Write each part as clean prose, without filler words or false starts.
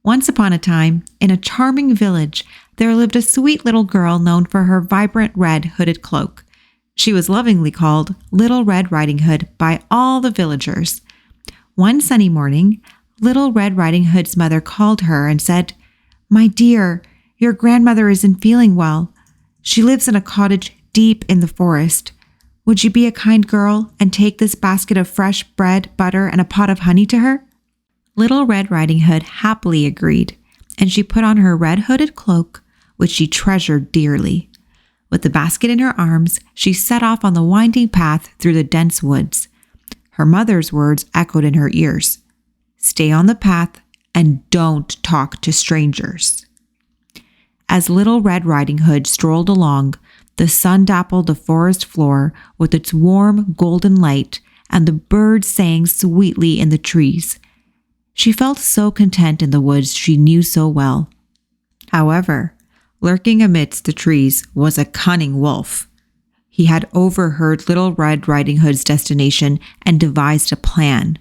Once upon a time, in a charming village, there lived a sweet little girl known for her vibrant red hooded cloak. She was lovingly called Little Red Riding Hood by all the villagers. One sunny morning, Little Red Riding Hood's mother called her and said, "My dear, your grandmother isn't feeling well. She lives in a cottage deep in the forest. Would you be a kind girl and take this basket of fresh bread, butter, and a pot of honey to her?" Little Red Riding Hood happily agreed, and she put on her red hooded cloak, which she treasured dearly. With the basket in her arms, she set off on the winding path through the dense woods. Her mother's words echoed in her ears. "Stay on the path and don't talk to strangers." As Little Red Riding Hood strolled along, the sun dappled the forest floor with its warm golden light, and the birds sang sweetly in the trees. She felt so content in the woods she knew so well. However, lurking amidst the trees was a cunning wolf. He had overheard Little Red Riding Hood's destination and devised a plan.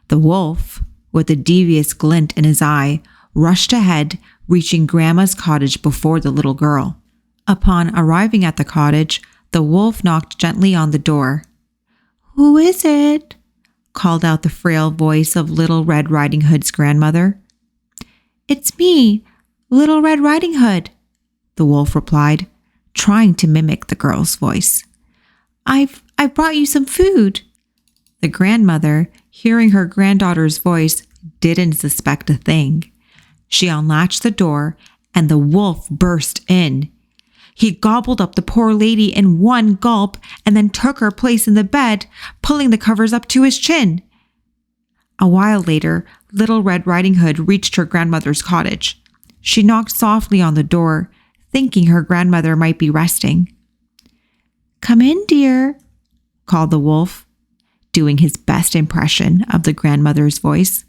The wolf, with a devious glint in his eye, rushed ahead, reaching Grandma's cottage before the little girl. Upon arriving at the cottage, the wolf knocked gently on the door. "Who is it?" called out the frail voice of Little Red Riding Hood's grandmother. "It's me, Little Red Riding Hood," the wolf replied, trying to mimic the girl's voice. I've brought you some food." The grandmother, hearing her granddaughter's voice, didn't suspect a thing. She unlatched the door, and the wolf burst in. He gobbled up the poor lady in one gulp and then took her place in the bed, pulling the covers up to his chin. A while later, Little Red Riding Hood reached her grandmother's cottage. She knocked softly on the door, thinking her grandmother might be resting. "Come in, dear," called the wolf, doing his best impression of the grandmother's voice.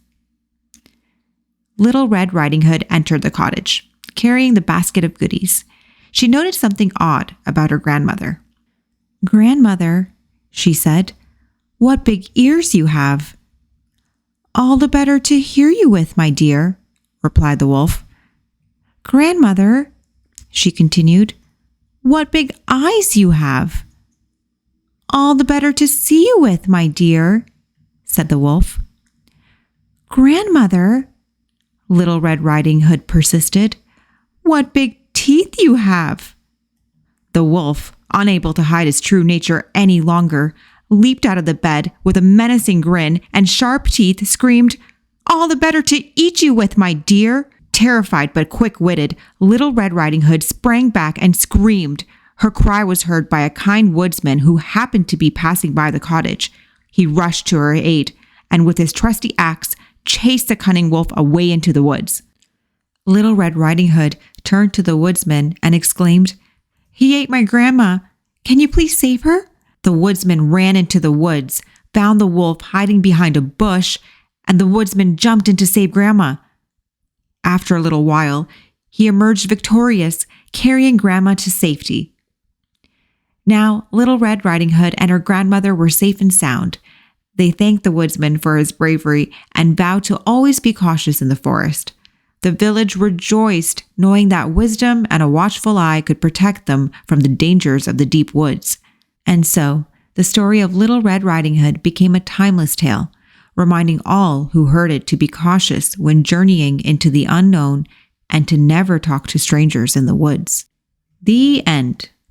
Little Red Riding Hood entered the cottage, carrying the basket of goodies. She noticed something odd about her grandmother. "Grandmother," she said, "what big ears you have." "All the better to hear you with, my dear," replied the wolf. "Grandmother," she continued, "what big eyes you have." "All the better to see you with, my dear," said the wolf. "Grandmother," Little Red Riding Hood persisted, "what big teeth you have." The wolf, unable to hide his true nature any longer, leaped out of the bed with a menacing grin and sharp teeth, screamed, "All the better to eat you with, my dear." Terrified but quick-witted, Little Red Riding Hood sprang back and screamed. Her cry was heard by a kind woodsman who happened to be passing by the cottage. He rushed to her aid, and with his trusty axe, chased the cunning wolf away into the woods. Little Red Riding Hood turned to the woodsman and exclaimed, "He ate my grandma. Can you please save her?" The woodsman ran into the woods, found the wolf hiding behind a bush, and the woodsman jumped in to save Grandma. After a little while, he emerged victorious, carrying Grandma to safety. Now, Little Red Riding Hood and her grandmother were safe and sound. They thanked the woodsman for his bravery and vowed to always be cautious in the forest. The village rejoiced, knowing that wisdom and a watchful eye could protect them from the dangers of the deep woods. And so, the story of Little Red Riding Hood became a timeless tale, reminding all who heard it to be cautious when journeying into the unknown and to never talk to strangers in the woods. The end.